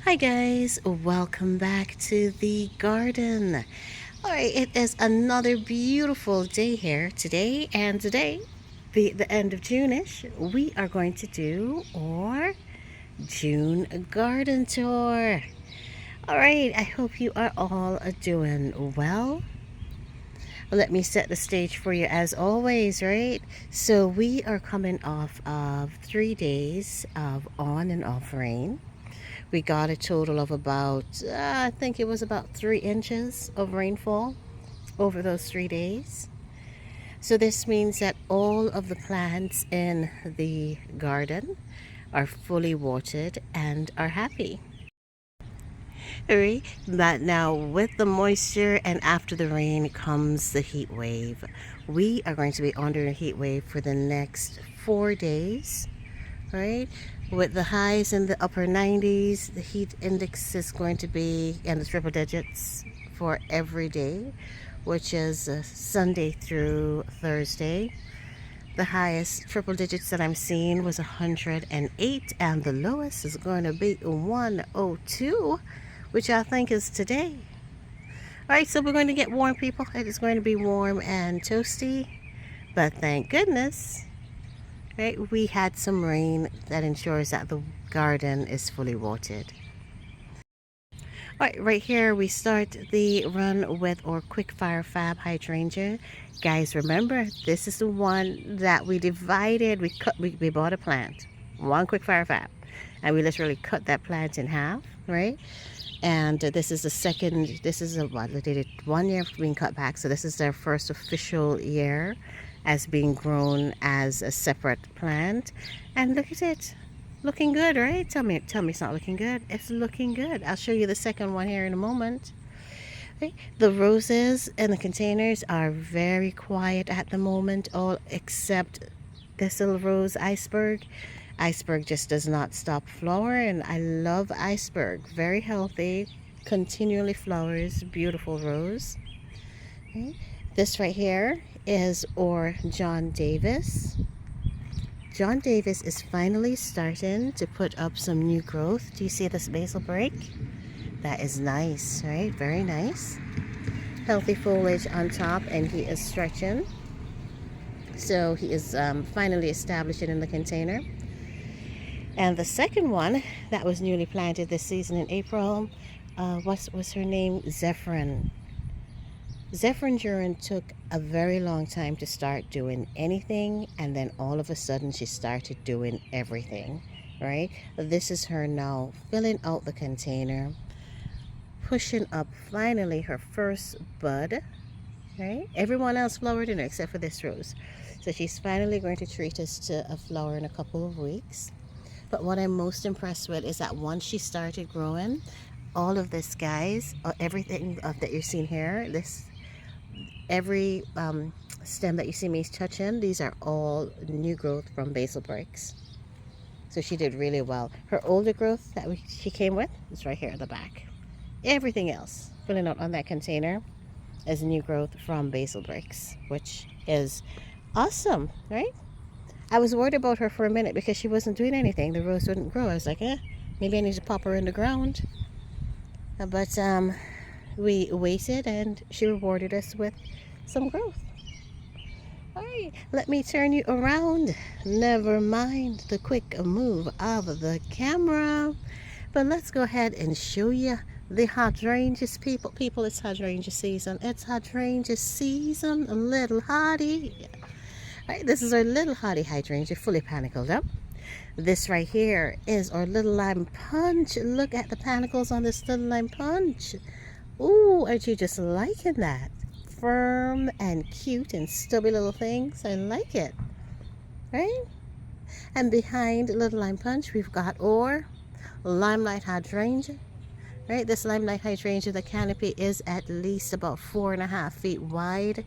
Hi guys, welcome back to the garden. Alright, it is another beautiful day here today, and today, the end of June-ish, we are going to do our June garden tour. Alright, I hope you are all doing well. Let me set the stage for you as always, right? So we are coming off of 3 days of on and off rain. We got a total of about, I think it was about 3 inches of rainfall over those 3 days. So this means that all of the plants in the garden are fully watered and are happy. Alright, but now with the moisture and after the rain comes the heat wave. We are going to be under a heat wave for the next 4 days. Right, with the highs in the upper 90s, the heat index is going to be in the triple digits for every day, which is Sunday through Thursday. The highest triple digits that I'm seeing was 108, and the lowest is going to be 102, which I think is today. All right, so we're going to get warm, people. It is going to be warm and toasty, but thank goodness, right, we had some rain that ensures that the garden is fully watered. All right here we start the run with our quick fire fab hydrangea. Guys, remember, this is the one that we divided. We bought a plant, one quick fire fab, and we literally cut that plant in half, right? And this is the second, this is what they did, 1 year of being cut back, so this is their first official year as being grown as a separate plant. And look at it, looking good, right? Tell me it's not looking good. It's looking good. I'll show you the second one here in a moment. Okay. The roses in the containers are very quiet at the moment, all except this little rose iceberg. Iceberg just does not stop flowering. I love iceberg, very healthy, continually flowers, beautiful rose. Okay. This right here is our John Davis. John Davis is finally starting to put up some new growth. Do you see this basil break? That is nice, right? Very nice. Healthy foliage on top, and he is stretching. So he is finally establishing in the container. And the second one that was newly planted this season in April, what was her name? Zephyrin. Zephyrin took a very long time to start doing anything, and then all of a sudden she started doing everything, right? This is her now filling out the container, pushing up finally her first bud, right? Everyone else flowered in her except for this rose. So she's finally going to treat us to a flower in a couple of weeks. But what I'm most impressed with is that once she started growing, all of this, guys, everything that you're seeing here, every stem that you see me touching, these are all new growth from basil breaks. So she did really well. Her older growth that she came with is right here at the back. Everything else filling out on that container is new growth from basil breaks, which is awesome, right? I was worried about her for a minute because she wasn't doing anything. The rose wouldn't grow. I was like, maybe I need to pop her in the ground. But we waited, and she rewarded us with some growth. All right, let me turn you around. Never mind the quick move of the camera, but let's go ahead and show you the hydrangeas, people. It's hydrangea season. It's hydrangea season, a little hottie. All right, this is our little hottie hydrangea, fully panicled up. This right here is our little lime punch. Look at the panicles on this little lime punch. Ooh, aren't you just liking that? Firm and cute and stubby little things. I like it, right? And behind little lime punch, we've got our limelight hydrangea, right? This limelight hydrangea, the canopy is at least about 4.5 feet wide.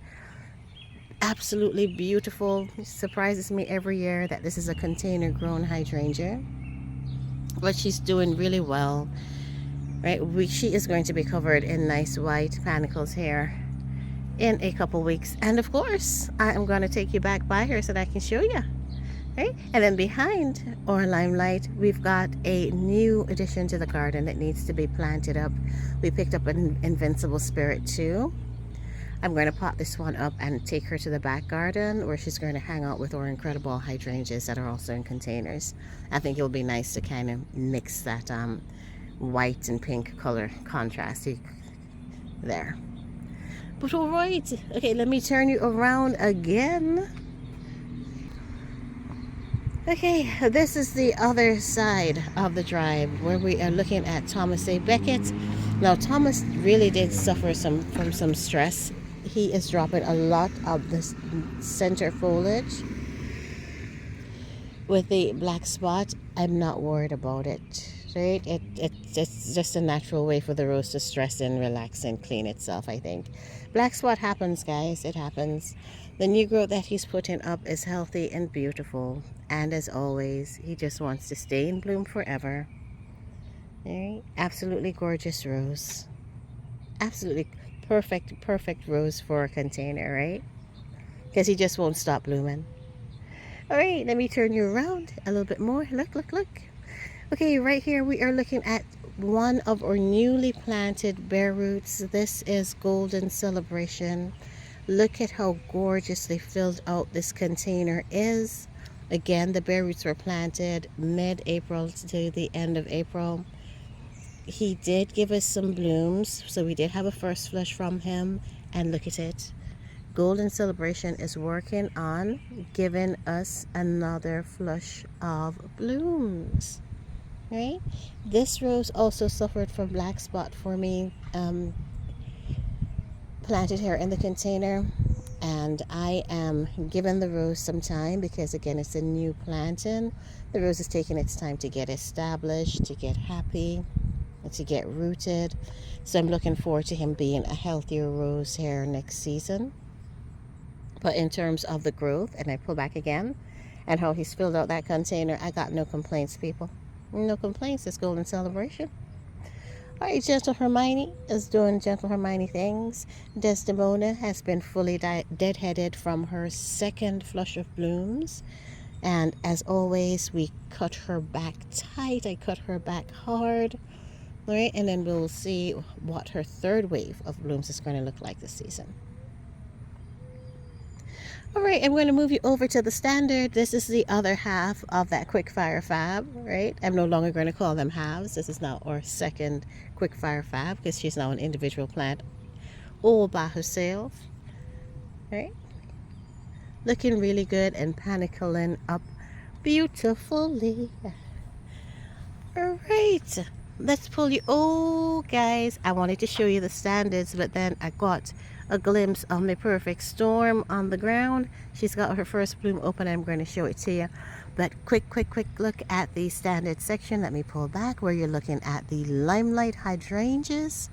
Absolutely beautiful. It surprises me every year that this is a container grown hydrangea, but she's doing really well, right? She is going to be covered in nice white panicles here in a couple weeks, and of course I am going to take you back by her so that I can show you. Right? And then behind our limelight, we've got a new addition to the garden that needs to be planted up. We picked up an invincible spirit too. I'm going to pot this one up and take her to the back garden where she's going to hang out with our incredible hydrangeas that are also in containers. I think it'll be nice to kind of mix that white and pink color contrast there. But all right, okay, let me turn you around again. Okay, this is the other side of the drive where we are looking at Thomas A. Beckett. Now, Thomas really did suffer from some stress. He is dropping a lot of the center foliage. With the black spot, I'm not worried about it. Right? It's just a natural way for the rose to stress and relax and clean itself, I think. Black spot happens, guys. It happens. The new growth that he's putting up is healthy and beautiful. And as always, he just wants to stay in bloom forever. Right? Absolutely gorgeous rose. Absolutely perfect rose for a container, right? Because he just won't stop blooming. All right, let me turn you around a little bit more. Look. Okay, right here we are looking at one of our newly planted bare roots. This is Golden Celebration. Look at how gorgeously filled out this container is. Again, the bare roots were planted mid-April to the end of April. He did give us some blooms, so we did have a first flush from him, and look at it. Golden Celebration is working on giving us another flush of blooms. Right? This rose also suffered from black spot for me. Planted here in the container, and I am giving the rose some time because again it's a new planting. The rose is taking its time to get established, to get happy, and to get rooted. So I'm looking forward to him being a healthier rose here next season. But in terms of the growth, and I pull back again, and how he's filled out that container, I got no complaints, people. No complaints. It's Golden Celebration. All right, Gentle Hermione is doing Gentle Hermione things. Desdemona has been fully deadheaded from her second flush of blooms. And as always, we cut her back tight. I cut her back hard. All right, and then we'll see what her third wave of blooms is going to look like this season. All right, I'm going to move you over to the standard. This is the other half of that quickfire fab, right? I'm no longer going to call them halves. This is now our second quickfire fab because she's now an individual plant all by herself, right? Looking really good and panicling up beautifully. All right, let's pull you. Oh, guys, I wanted to show you the standards, but then I got a glimpse of my perfect storm on the ground. She's got her first bloom open. I'm going to show it to you, but quick look at the standard section. Let me pull back where you're looking at the limelight hydrangeas.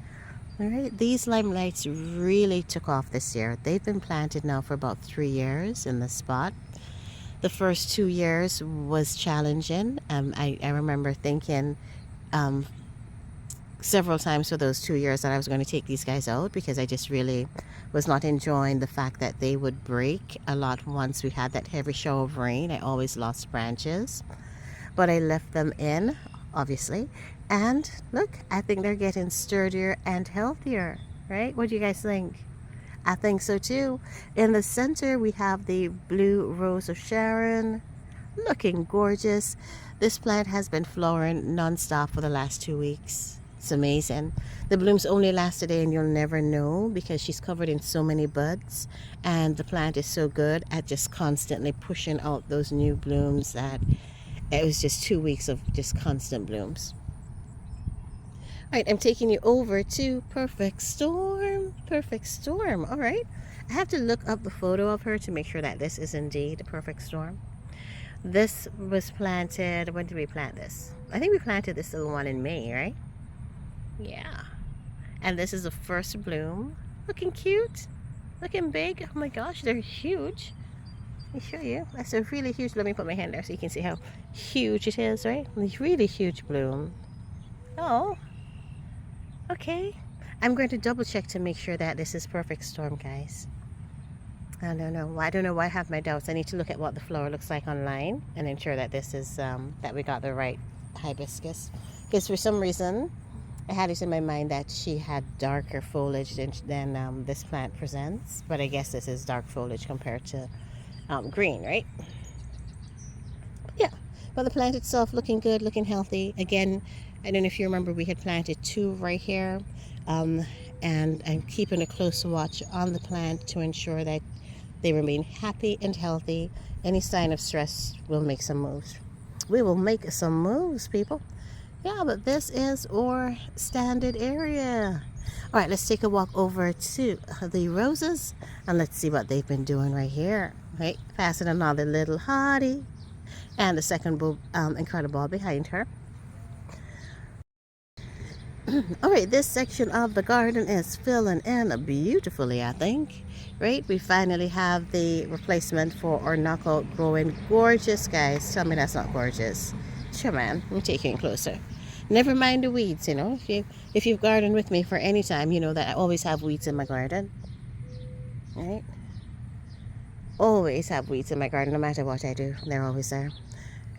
All right, these limelights really took off this year. They've been planted now for about 3 years in this spot. The first 2 years was challenging. I remember thinking several times for those 2 years that I was going to take these guys out because I just really was not enjoying the fact that they would break a lot once we had that heavy shower of rain. I always lost branches, but I left them in, obviously, and look, I think they're getting sturdier and healthier, right? What do you guys think? I think so too. In the center we have the blue rose of Sharon, looking gorgeous. This plant has been flowering non-stop for the last 2 weeks. It's amazing. The blooms only last a day and you'll never know because she's covered in so many buds, and the plant is so good at just constantly pushing out those new blooms that it was just 2 weeks of just constant blooms. All right, I'm taking you over to Perfect Storm. Perfect Storm. All right, I have to look up the photo of her to make sure that this is indeed a Perfect Storm. This was planted, when did we plant this? I think we planted this little one in May, right? Yeah. And this is the first bloom. Looking cute. Looking big. Oh my gosh, they're huge. Let me show you. That's a really huge, let me put my hand there so you can see how huge it is, right? It's really huge bloom. Oh. Okay. I'm going to double check to make sure that this is Perfect Storm, guys. I don't know. I don't know why I have my doubts. I need to look at what the flower looks like online and ensure that this is that we got the right hibiscus. Because for some reason, I had it in my mind that she had darker foliage than this plant presents. But I guess this is dark foliage compared to green, right? Yeah. But the plant itself looking good, looking healthy. Again, I don't know if you remember, we had planted two right here. Um, and I'm keeping a close watch on the plant to ensure that they remain happy and healthy. Any sign of stress, we'll make some moves. We will make some moves, people. Yeah, but this is our standard area. All right, let's take a walk over to the roses and let's see what they've been doing right here. Right, passing another little hottie and the second incredible behind her. All right, this section of the garden is filling in beautifully, I think. Right, we finally have the replacement for our knockout growing gorgeous, guys. Tell me that's not gorgeous. Sure, man, I'm taking it closer. Never mind the weeds, you know. If you've gardened with me for any time, you know that I always have weeds in my garden. Right? Always have weeds in my garden, no matter what I do. They're always there.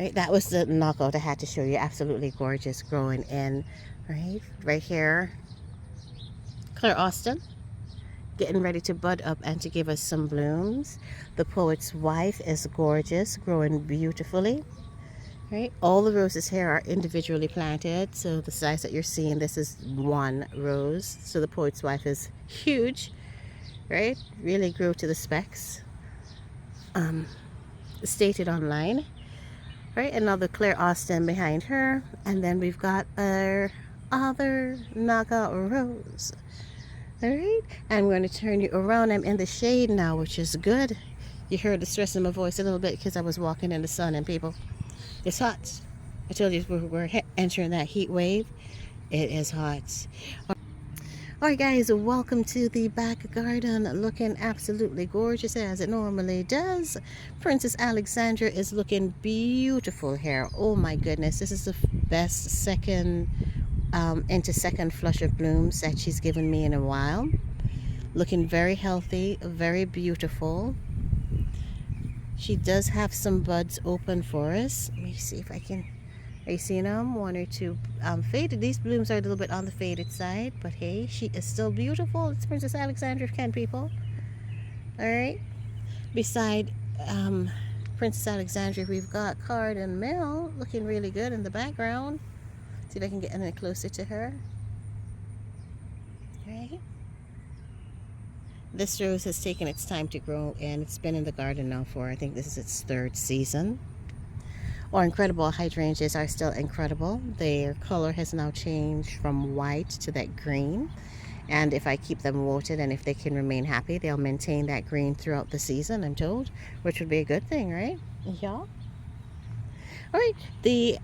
Right, that was the knockout I had to show you. Absolutely gorgeous, growing in. Right here, Claire Austin, getting ready to bud up and to give us some blooms. The poet's wife is gorgeous, growing beautifully. Right, all the roses here are individually planted, so the size that you're seeing, this is one rose. So the poet's wife is huge, right? Really grew to the specs stated online. Right, another Claire Austin behind her, and then we've got our other knockout rose. All right, I'm going to turn you around. I'm in the shade now, which is good. You heard the stress in my voice a little bit because I was walking in the sun, and people, it's hot. I told you we're entering that heat wave. It is hot. Alright guys, welcome to the back garden, looking absolutely gorgeous as it normally does. Princess Alexandra is looking beautiful here. Oh my goodness, this is the best second flush of blooms that she's given me in a while. Looking very healthy, very beautiful. She does have some buds open for us. Let me see if I can. Are you seeing them? One or two faded. These blooms are a little bit on the faded side, but hey, she is still beautiful. It's Princess Alexandra, can people. All right. Beside Princess Alexandra, we've got Cardin Mill looking really good in the background. See if I can get any closer to her. All right. This rose has taken its time to grow, and it's been in the garden now for, I think this is its third season. Our incredible hydrangeas are still incredible. Their color has now changed from white to that green. And if I keep them watered and if they can remain happy, they'll maintain that green throughout the season, I'm told, which would be a good thing, right? Yeah. All right, the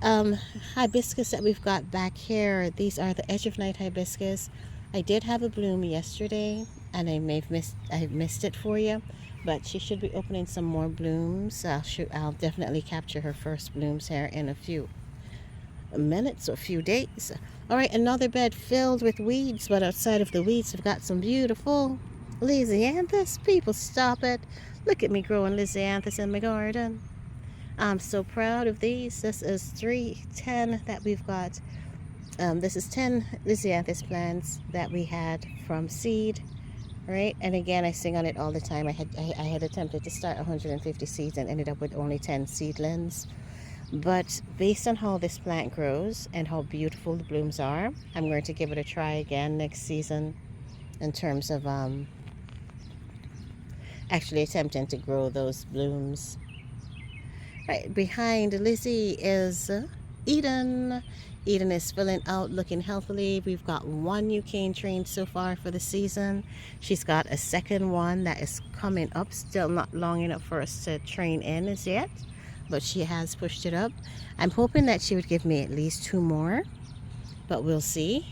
hibiscus that we've got back here, these are the edge of night hibiscus. I did have a bloom yesterday, and I missed it for you. But she should be opening some more blooms. I'll definitely capture her first blooms here in a few minutes or a few days. All right, another bed filled with weeds, but outside of the weeds, we've got some beautiful lysianthus. People, stop it. Look at me growing lysianthus in my garden. I'm so proud of these. This is 10 that we've got. This is 10 lysianthus plants that we had from seed. Right, and again, I sing on it all the time. I had attempted to start 150 seeds and ended up with only 10 seedlings. But based on how this plant grows and how beautiful the blooms are, I'm going to give it a try again next season in terms of actually attempting to grow those blooms. Right behind Lizzie is Eden. Eden is filling out, looking healthily. We've got one new cane trained so far for the season. She's got a second one that is coming up, still not long enough for us to train in as yet, but she has pushed it up. I'm hoping that she would give me at least 2 more, but we'll see.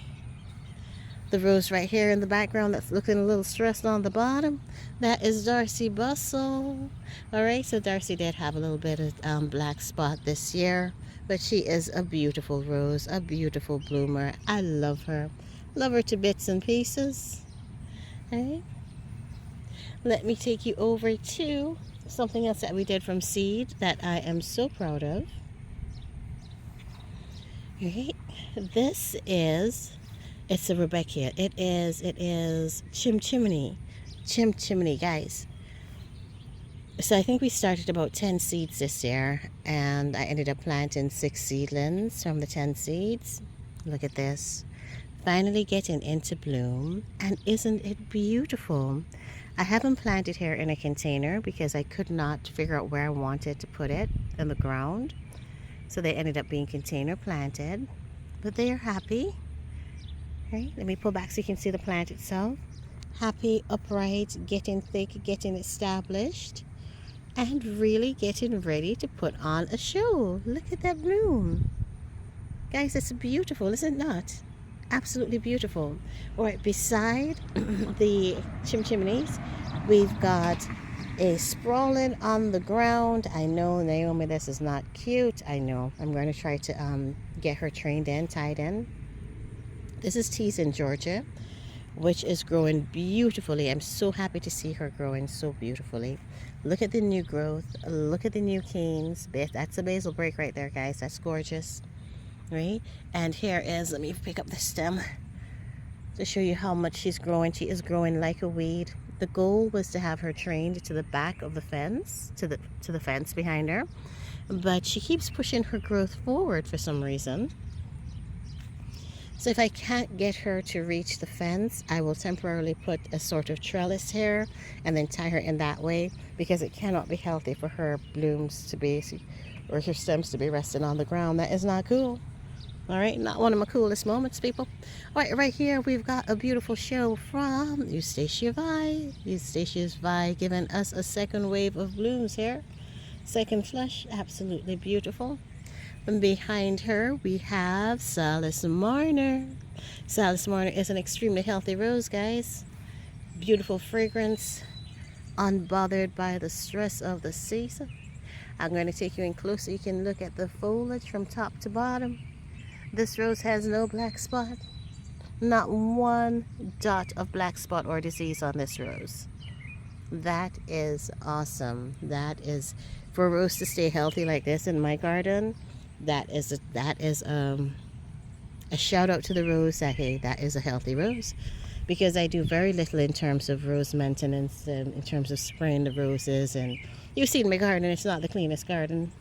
The rose right here in the background that's looking a little stressed on the bottom, that is Darcy Bustle. All right, so Darcy did have a little bit of black spot this year, but she is a beautiful rose, a beautiful bloomer. I love her to bits and pieces. All right. let me take you over to something else that we did from seed that I am so proud of. Right? This is, it's a Rebecca. It is chimney, guys. So I think we started about 10 seeds this year, and I ended up planting 6 seedlings from the 10 seeds. Look at this. Finally getting into bloom, and isn't it beautiful? I haven't planted here in a container because I could not figure out where I wanted to put it in the ground. So they ended up being container planted, but they are happy. Right? Let me pull back so you can see the plant itself. Happy, upright, getting thick, getting established, and really getting ready to put on a show. Look at that bloom. Guys, it's beautiful, is it not? Absolutely beautiful. All right, beside the chimneys, we've got a sprawling on the ground. I know, Naomi, this is not cute. I know. I'm going to try to get her trained in, tied in. This is Teas in Georgia, which is growing beautifully. I'm so happy to see her growing so beautifully. Look at the new growth. Look at the new canes. That's a basil break right there, guys. That's gorgeous. Right? And here is, let me pick up the stem to show you how much she's growing. She is growing like a weed. The goal was to have her trained to the back of the fence, to the fence behind her, but she keeps pushing her growth forward for some reason. So if I can't get her to reach the fence, I will temporarily put a sort of trellis here and then tie her in that way, because it cannot be healthy for her blooms to be, or her stems to be resting on the ground. That is not cool. All right, not one of my coolest moments, people. All right, right here we've got a beautiful show from Eustacia Vi. Eustacia Vi giving us a second wave of blooms here. Second flush, absolutely beautiful. And behind her we have Salis Marner. Salis Marner is an extremely healthy rose, guys. Beautiful fragrance, unbothered by the stress of the season. I'm going to take you in close so you can look at the foliage from top to bottom. This rose has no black spot. Not one dot of black spot or disease on this rose. That is awesome. That is, for a rose to stay healthy like this in my garden, that is a shout out to the rose that, hey, that is a healthy rose. Because I do very little in terms of rose maintenance and in terms of spraying the roses. And you've seen my garden, it's not the cleanest garden.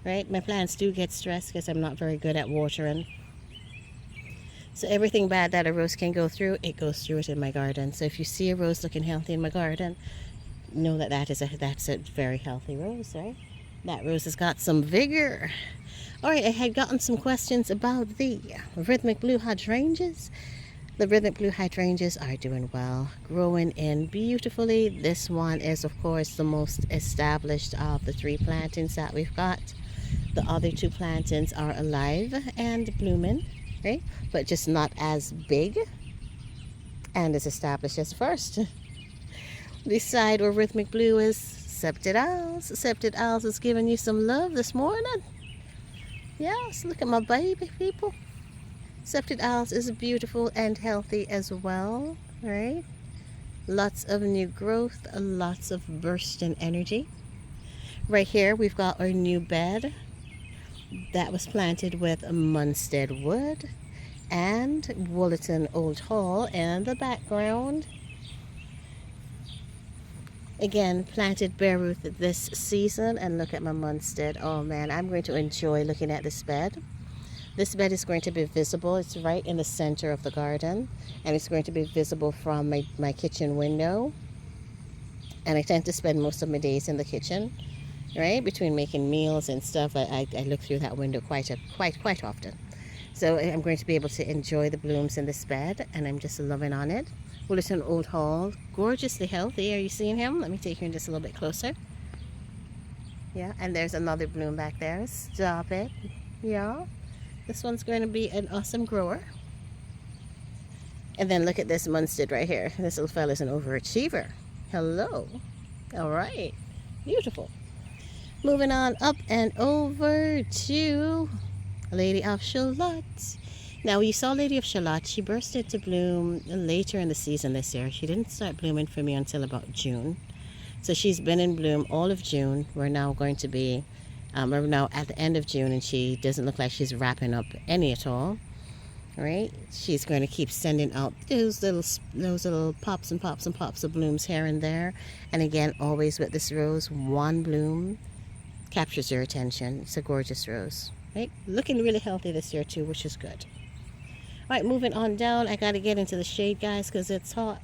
Right? My plants do get stressed because I'm not very good at watering. So everything bad that a rose can go through, it goes through it in my garden. So if you see a rose looking healthy in my garden, know that that's a very healthy rose, right? That rose has got some vigor. All right, I had gotten some questions about the rhythmic blue hydrangeas. The rhythmic blue hydrangeas are doing well, growing in beautifully. This one is, of course, the most established of the 3 plantings that we've got. The other 2 plantings are alive and blooming, right? But just not as big and as established as first. Beside where rhythmic blue is Sceptid Owls. Sceptid Owls is giving you some love this morning. Yes, look at my baby, people. Sceptid Owls is beautiful and healthy as well, right? Lots of new growth, lots of bursting energy. Right here we've got our new bed that was planted with Munstead wood and Woollerton Old Hall in the background. Again, planted bare root this season, and look at my Munstead. Oh man, I'm going to enjoy looking at this bed. This bed is going to be visible. It's right in the center of the garden, and it's going to be visible from my kitchen window. And I tend to spend most of my days in the kitchen, right? Between making meals and stuff, I look through that window quite often. So I'm going to be able to enjoy the blooms in this bed, and I'm just loving on it. Woollerton Old Hall, gorgeously healthy. Are you seeing him? Let me take you in just a little bit closer. Yeah, and there's another bloom back there. Stop it. Yeah, this one's going to be an awesome grower. And then look at this Munstead right here. This little fella's an overachiever. Hello. All right, beautiful. Moving on up and over to Lady of Shalott. Now, you saw Lady of Shalott. She burst into bloom later in the season this year. She didn't start blooming for me until about June. So she's been in bloom all of June. We're now going to be, we're now at the end of June, and she doesn't look like she's wrapping up any at all. Right? She's going to keep sending out those little pops and pops and pops of blooms here and there. And again, always with this rose, one bloom captures your attention. It's a gorgeous rose. Right? Looking really healthy this year too, which is good. All right, moving on down. I got to get into the shade, guys, because it's hot.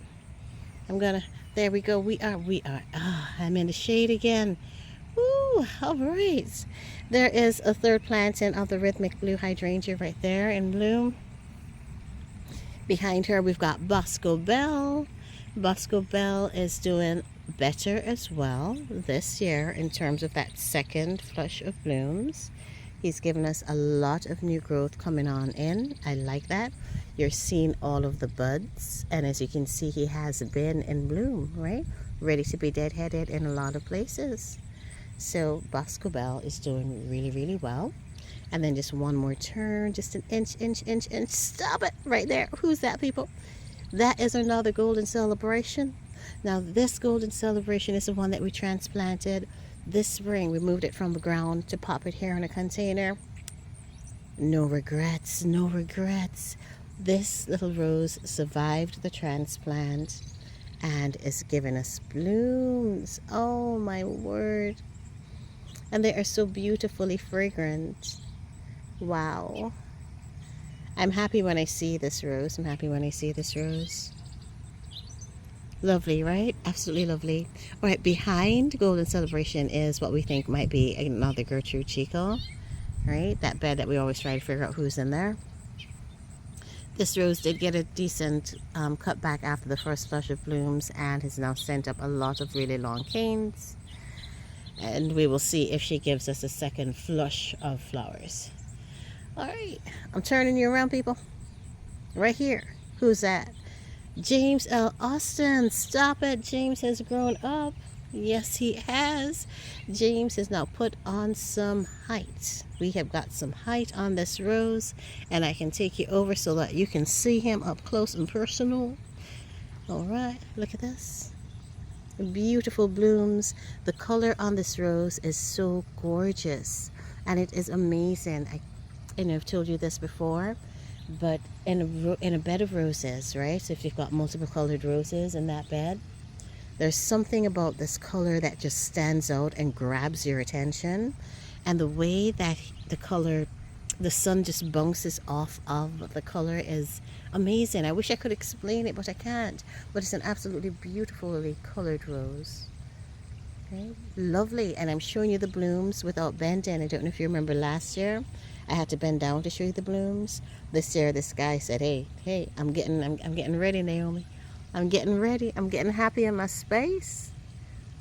There we go. I'm in the shade again. Ooh, all right. There is a third planting of the rhythmic blue hydrangea right there in bloom. Behind her, we've got Bosco Bell. Bosco Bell is doing better as well this year in terms of that second flush of blooms. He's given us a lot of new growth coming on in. I like that. You're seeing all of the buds, and as you can see, he has been in bloom, right? Ready to be deadheaded in a lot of places. So Bosco Bell is doing really, really well. And then just one more turn, just an inch. Stop it right there. Who's that, people? That is another golden celebration. Now, this golden celebration is the one that we transplanted this spring. We moved it from the ground to pop it here in a container. No regrets, no regrets. This little rose survived the transplant and is giving us blooms. Oh my word. And they are so beautifully fragrant. Wow. I'm happy when I see this rose. I'm happy when I see this rose. Lovely, right? Absolutely lovely. All right, behind Golden Celebration is what we think might be another Gertrude Chico, right? That bed that we always try to figure out who's in there. This rose did get a decent cut back after the first flush of blooms and has now sent up a lot of really long canes. And we will see if she gives us a second flush of flowers. All right, I'm turning you around, people. Right here. Who's that? James L. Austin. Stop it. James has grown up. Yes, he has. James has now put on some height. We have got some height on this rose, and I can take you over so that you can see him up close and personal. All right, look at this. Beautiful blooms. The color on this rose is so gorgeous, and it is amazing. I've told you this before, but in a bed of roses, right? So if you've got multiple colored roses in that bed, there's something about this color that just stands out and grabs your attention. And the way that the sun just bounces off of the color is amazing. I wish I could explain it, but I can't. But it's an absolutely beautifully colored rose. Okay, lovely. And I'm showing you the blooms without bending. I don't know if you remember last year, I had to bend down to show you the blooms. This year, this guy said, hey, I'm getting ready, Naomi. I'm getting ready. I'm getting happy in my space.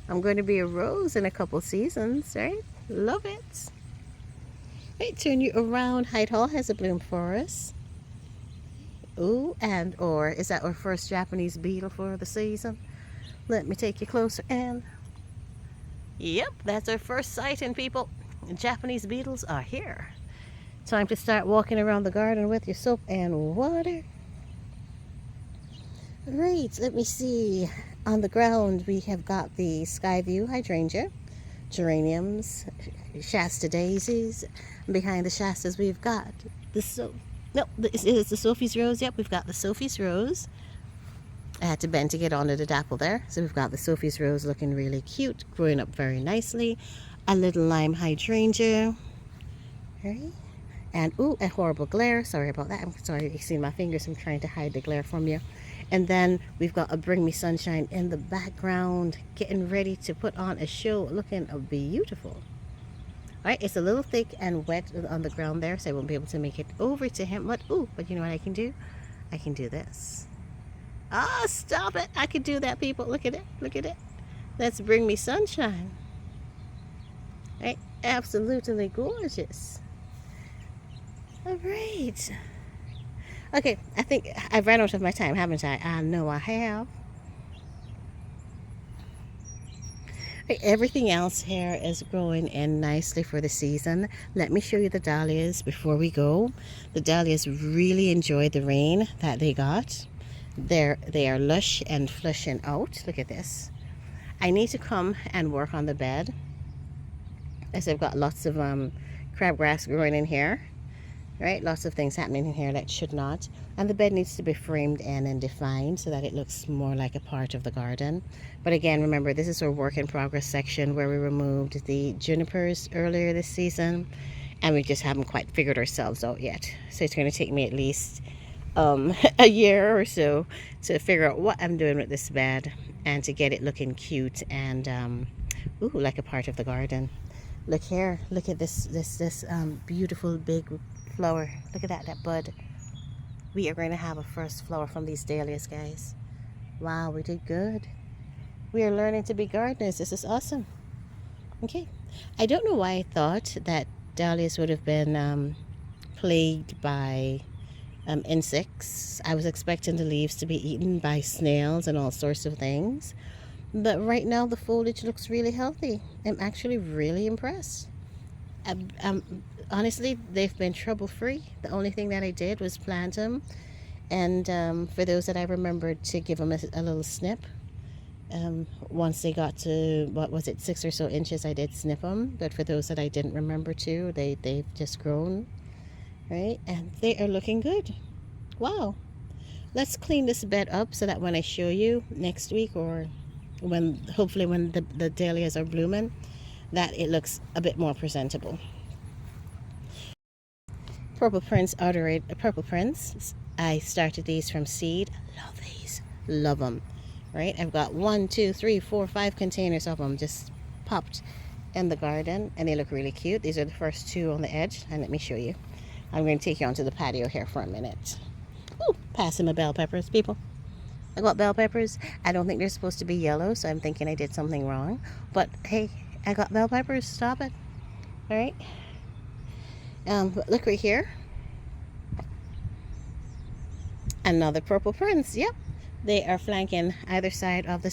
I'm going to be a rose in a couple seasons, right? Love it. Hey, turn you around. Hyde Hall has a bloom for us. Ooh, or is that our first Japanese beetle for the season? Let me take you closer in. Yep, that's our first sighting, people. Japanese beetles are here. Time to start walking around the garden with your soap and water. Right, let me see. On the ground, we have got the Skyview hydrangea, geraniums, Shasta daisies. Behind the Shastas, we've got is the Sophie's rose. Yep, we've got the Sophie's rose. I had to bend to get onto the dapple there. So we've got the Sophie's rose looking really cute, growing up very nicely. A little lime hydrangea. Right. And ooh, a horrible glare. Sorry about that. I'm sorry you see my fingers. I'm trying to hide the glare from you. And then we've got a Bring Me Sunshine in the background, getting ready to put on a show, looking beautiful. All right, it's a little thick and wet on the ground there, so I won't be able to make it over to him. But you know what I can do? I can do this. Ah, stop it. I could do that, people. Look at it. Look at it. Let's Bring Me Sunshine. Right? Absolutely gorgeous. All right. Okay, I think I've run out of my time, haven't I? I know I have. Everything else here is growing in nicely for the season. Let me show you the dahlias before we go. The dahlias really enjoyed the rain that they got. They are lush and flushing out. Look at this. I need to come and work on the bed, as I've got lots of crabgrass growing in here. Right, lots of things happening in here that should not, and the bed needs to be framed in and defined so that it looks more like a part of the garden. But again, remember, this is our work in progress section where we removed the junipers earlier this season, and we just haven't quite figured ourselves out yet. So it's going to take me at least a year or so to figure out what I'm doing with this bed and to get it looking cute and ooh, like a part of the garden. Look here, look at this beautiful big flower. Look at that bud. We are going to have a first flower from these dahlias, guys. Wow, we did good. We are learning to be gardeners. This is awesome. Okay, I don't know why I thought that dahlias would have been plagued by insects. I was expecting the leaves to be eaten by snails and all sorts of things. But right now the foliage looks really healthy. I'm actually really impressed. Honestly, they've been trouble-free. The only thing that I did was plant them. And for those that I remembered to give them a little snip. Once they got to, what was it, 6 or so inches, I did snip them. But for those that I didn't remember to, they've just grown. Right? And they are looking good. Wow. Let's clean this bed up so that when I show you next week, or hopefully when the dahlias are blooming, that it looks a bit more presentable. Purple Prince Purple Prince. I started these from seed. I love these. Love them. Right? I've got 1, 2, 3, 4, 5 containers of them just popped in the garden, and they look really cute. These are the first 2 on the edge, and let me show you. I'm going to take you onto the patio here for a minute. Ooh, passing my bell peppers, people. I got bell peppers. I don't think they're supposed to be yellow, so I'm thinking I did something wrong. But hey, I got bell peppers. Stop it. All right. Look right here. Another Purple Prince. Yep. They are flanking either side of the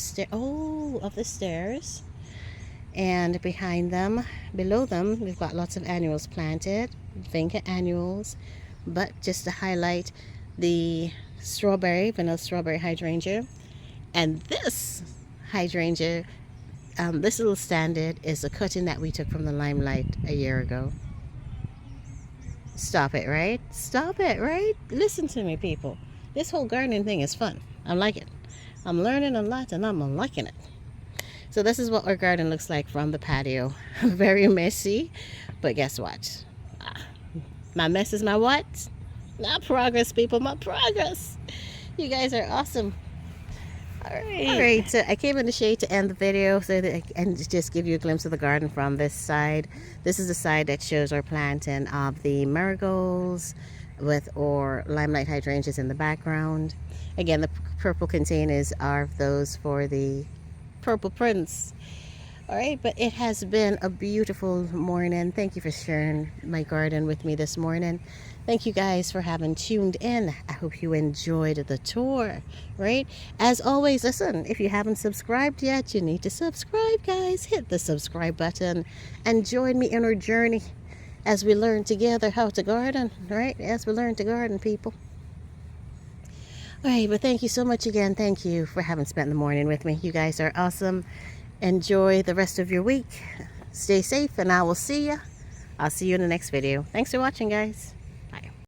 stairs. And behind them, below them, we've got lots of annuals planted. Vinca annuals. But just to highlight the vanilla strawberry hydrangea. And this hydrangea, this little standard is a cutting that we took from the Limelight a year ago. Stop it, right? Stop it, right? Listen to me, people. This whole gardening thing is fun. I like it. I'm learning a lot and I'm liking it. So this is what our garden looks like from the patio. Very messy, but guess what? My mess is my what? My progress, people, my progress. You guys are awesome. All right, so I came in the shade to end the video so that I can just give you a glimpse of the garden from this side. This is the side that shows our planting of the marigolds with our limelight hydrangeas in the background. Again, the purple containers are those for the Purple Prince. All right, but it has been a beautiful morning. Thank you for sharing my garden with me this morning. Thank you guys for having tuned in. I hope you enjoyed the tour, right? As always, listen, if you haven't subscribed yet, you need to subscribe, guys. Hit the subscribe button and join me in our journey as we learn together how to garden, right? As we learn to garden, people. All right, but thank you so much again. Thank you for having spent the morning with me. You guys are awesome. Enjoy the rest of your week. Stay safe, and I will see you. I'll see you in the next video. Thanks for watching, guys.